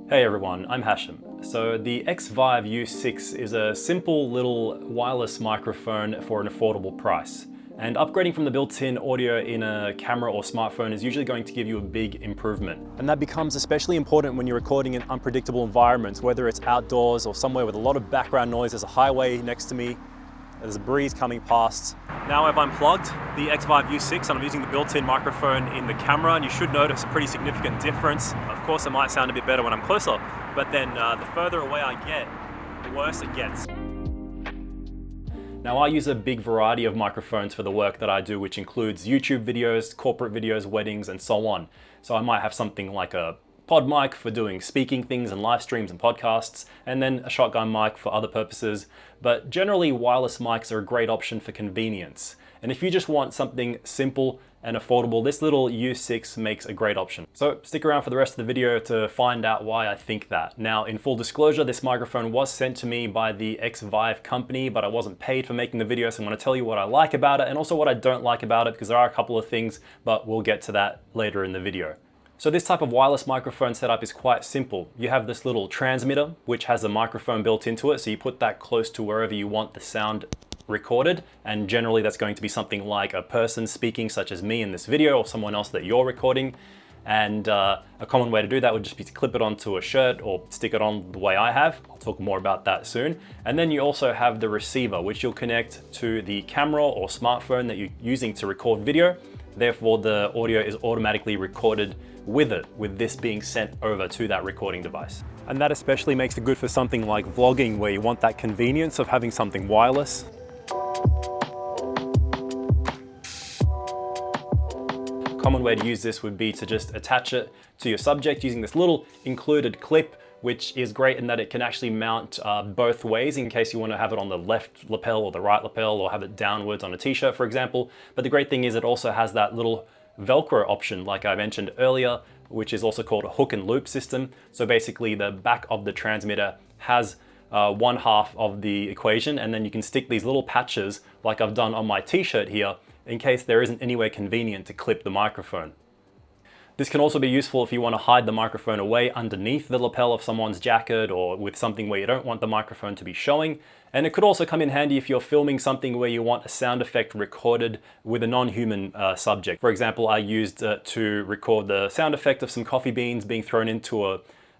Hey everyone, I'm Hashem. So the Xvive U6 is a simple little wireless microphone for an affordable price. And upgrading from the built-in audio in a camera or smartphone is usually going to give you a big improvement. And that becomes especially important when you're recording in unpredictable environments, whether it's outdoors or somewhere with a lot of background noise. There's a highway next to me, there's a breeze coming past. Now I've unplugged the Xvive U6 and I'm using the built-in microphone in the camera, and you should notice a pretty significant difference. Of course, it might sound a bit better when I'm closer, but then the further away I get, the worse it gets. Now I use a big variety of microphones for the work that I do, which includes YouTube videos, corporate videos, weddings, and so on. So I might have something like a pod mic for doing speaking things and live streams and podcasts, and then a shotgun mic for other purposes. But generally, wireless mics are a great option for convenience. And if you just want something simple and affordable, this little U6 makes a great option. So stick around for the rest of the video to find out why I think that. Now, in full disclosure, this microphone was sent to me by the Xvive company, but I wasn't paid for making the video, so I'm gonna tell you what I like about it and also what I don't like about it, because there are a couple of things, but we'll get to that later in the video. So this type of wireless microphone setup is quite simple. You have this little transmitter, which has a microphone built into it, so you put that close to wherever you want the sound recorded, and generally that's going to be something like a person speaking, such as me in this video, or someone else that you're recording. And a common way to do that would just be to clip it onto a shirt or stick it on the way I have. I'll talk more about that soon. And then you also have the receiver, which you'll connect to the camera or smartphone that you're using to record video. Therefore, the audio is automatically recorded with it, with this being sent over to that recording device. And that especially makes it good for something like vlogging, where you want that convenience of having something wireless. A common way to use this would be to just attach it to your subject using this little included clip, which is great in that it can actually mount both ways in case you want to have it on the left lapel or the right lapel, or have it downwards on a t-shirt, for example. But the great thing is it also has that little Velcro option, like I mentioned earlier, which is also called a hook and loop system. So basically the back of the transmitter has one half of the equation, and then you can stick these little patches like I've done on my t-shirt here, in case there isn't anywhere convenient to clip the microphone. This can also be useful if you want to hide the microphone away underneath the lapel of someone's jacket, or with something where you don't want the microphone to be showing. And it could also come in handy if you're filming something where you want a sound effect recorded with a non-human subject. For example, I used to record the sound effect of some coffee beans being thrown into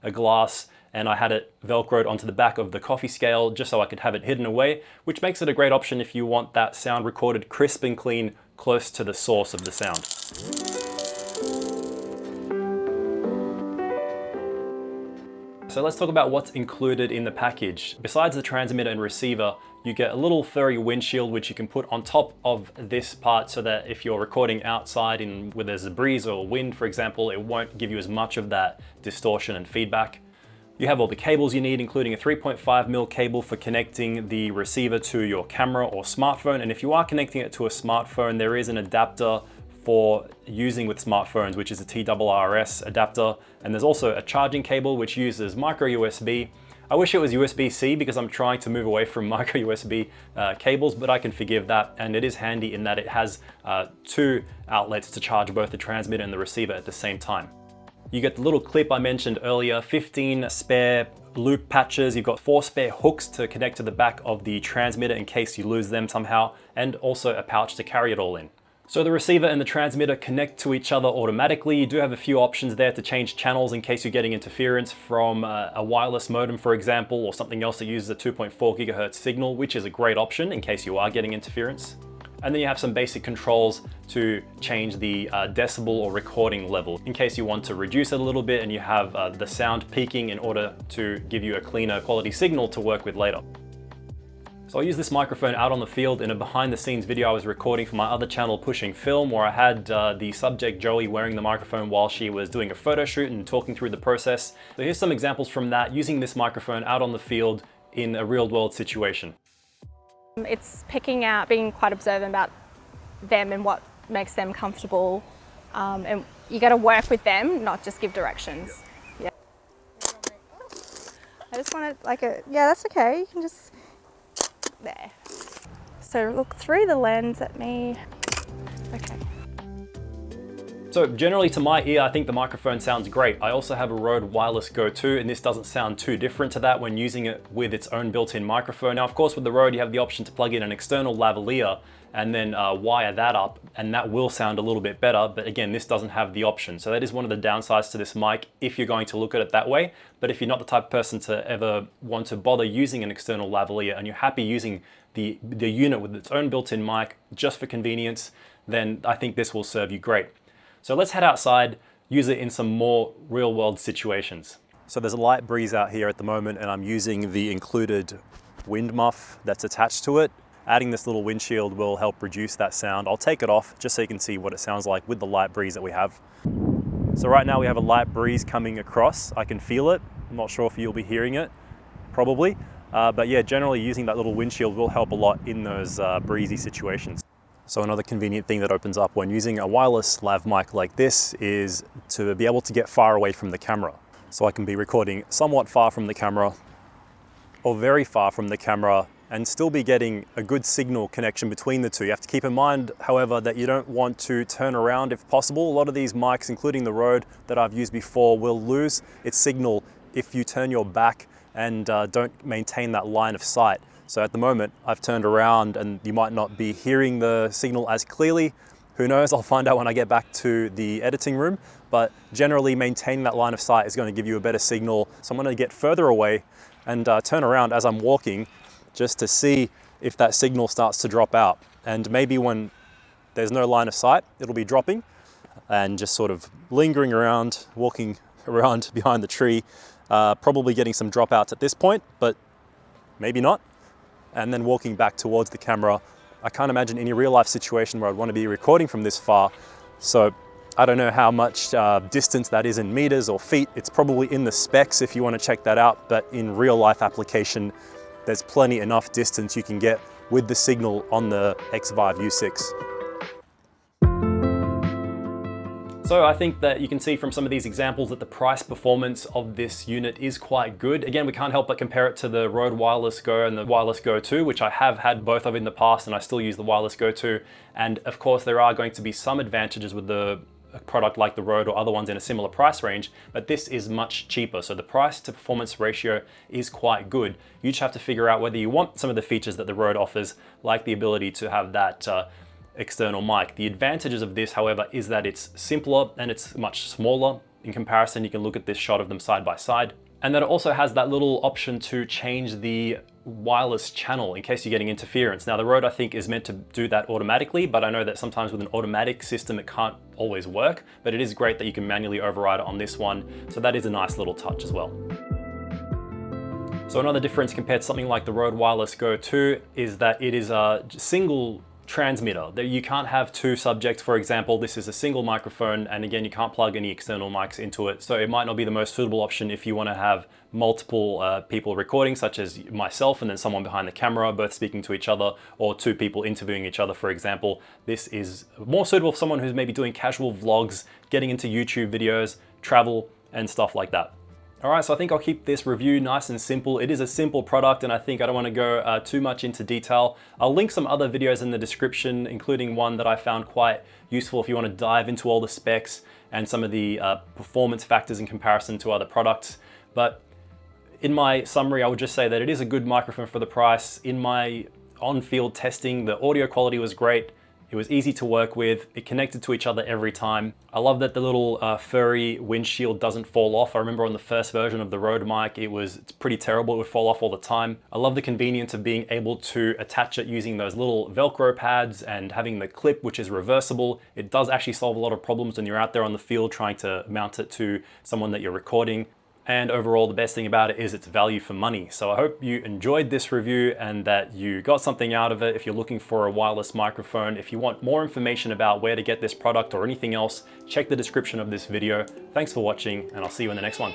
a glass, and I had it velcroed onto the back of the coffee scale just so I could have it hidden away, which makes it a great option if you want that sound recorded crisp and clean, close to the source of the sound. So let's talk about what's included in the package. Besides the transmitter and receiver, you get a little furry windshield which you can put on top of this part, so that if you're recording outside where there's a breeze or wind, for example, it won't give you as much of that distortion and feedback. You have all the cables you need, including a 3.5mm cable for connecting the receiver to your camera or smartphone. And if you are connecting it to a smartphone, there is an adapter for using with smartphones, which is a TRRS adapter. And there's also a charging cable which uses micro USB. I wish it was USB-C because I'm trying to move away from micro USB cables, but I can forgive that. And it is handy in that it has two outlets to charge both the transmitter and the receiver at the same time. You get the little clip I mentioned earlier, 15 spare loop patches. You've got 4 spare hooks to connect to the back of the transmitter in case you lose them somehow, and also a pouch to carry it all in. So the receiver and the transmitter connect to each other automatically. You do have a few options there to change channels in case you're getting interference from a wireless modem, for example, or something else that uses a 2.4 GHz signal, which is a great option in case you are getting interference. And then you have some basic controls to change the decibel or recording level in case you want to reduce it a little bit and you have the sound peaking in order to give you a cleaner quality signal to work with later. So I used this microphone out on the field in a behind the scenes video I was recording for my other channel, Pushing Film, where I had the subject Joey wearing the microphone while she was doing a photo shoot and talking through the process. So here's some examples from that, using this microphone out on the field in a real world situation. It's picking out, being quite observant about them and what makes them comfortable. And you got to work with them, not just give directions. Yeah. I just want to yeah, that's okay. You can just, there. So look through the lens at me. Okay. So generally to my ear, I think the microphone sounds great. I also have a Rode Wireless Go 2, and this doesn't sound too different to that when using it with its own built-in microphone. Now, of course, with the Rode, you have the option to plug in an external lavalier and then wire that up, and that will sound a little bit better. But again, this doesn't have the option. So that is one of the downsides to this mic if you're going to look at it that way. But if you're not the type of person to ever want to bother using an external lavalier and you're happy using the unit with its own built-in mic just for convenience, then I think this will serve you great. So let's head outside, use it in some more real world situations. So there's a light breeze out here at the moment, and I'm using the included wind muff that's attached to it. Adding this little windshield will help reduce that sound. I'll take it off just so you can see what it sounds like with the light breeze that we have. So right now we have a light breeze coming across. I can feel it. I'm not sure if you'll be hearing it, probably. But yeah, generally using that little windshield will help a lot in those breezy situations. So another convenient thing that opens up when using a wireless lav mic like this is to be able to get far away from the camera. So I can be recording somewhat far from the camera or very far from the camera and still be getting a good signal connection between the two. You have to keep in mind, however, that you don't want to turn around if possible. A lot of these mics, including the Rode that I've used before, will lose its signal if you turn your back and don't maintain that line of sight. So at the moment, I've turned around and you might not be hearing the signal as clearly. Who knows, I'll find out when I get back to the editing room, but generally maintaining that line of sight is going to give you a better signal. So I'm going to get further away and turn around as I'm walking just to see if that signal starts to drop out. And maybe when there's no line of sight, it'll be dropping and just sort of lingering around, walking around behind the tree, probably getting some dropouts at this point, but maybe not. And then walking back towards the camera. I can't imagine any real life situation where I'd want to be recording from this far. So I don't know how much distance that is in meters or feet. It's probably in the specs if you want to check that out, but in real life application, there's plenty enough distance you can get with the signal on the Xvive U6. So I think that you can see from some of these examples that the price performance of this unit is quite good. Again, we can't help but compare it to the Rode Wireless Go and the Wireless Go 2, which I have had both of in the past, and I still use the Wireless Go 2. And of course, there are going to be some advantages with the product like the Rode or other ones in a similar price range, but this is much cheaper. So the price to performance ratio is quite good. You just have to figure out whether you want some of the features that the Rode offers, like the ability to have that external mic. The advantages of this, however, is that it's simpler and it's much smaller in comparison. You can look at this shot of them side by side. And then it also has that little option to change the wireless channel in case you're getting interference. Now the Rode, I think, is meant to do that automatically, but I know that sometimes with an automatic system it can't always work, but it is great that you can manually override it on this one. So that is a nice little touch as well. So another difference compared to something like the Rode Wireless Go 2 is that it is a single transmitter. You can't have two subjects, for example. This is a single microphone, and again, you can't plug any external mics into it, so it might not be the most suitable option if you want to have multiple people recording, such as myself and then someone behind the camera both speaking to each other, or two people interviewing each other, for example. This is more suitable for someone who's maybe doing casual vlogs, getting into YouTube videos, travel, and stuff like that. All right, so I think I'll keep this review nice and simple. It is a simple product, and I think I don't want to go too much into detail. I'll link some other videos in the description, including one that I found quite useful if you want to dive into all the specs and some of the performance factors in comparison to other products. But in my summary, I would just say that it is a good microphone for the price. In my on-field testing, the audio quality was great. It was easy to work with. It connected to each other every time. I love that the little furry windshield doesn't fall off. I remember on the first version of the Rode mic, it's pretty terrible. It would fall off all the time. I love the convenience of being able to attach it using those little Velcro pads and having the clip, which is reversible. It does actually solve a lot of problems when you're out there on the field trying to mount it to someone that you're recording. And overall, the best thing about it is it's value for money. So I hope you enjoyed this review and that you got something out of it. If you're looking for a wireless microphone, if you want more information about where to get this product or anything else, check the description of this video. Thanks for watching, and I'll see you in the next one.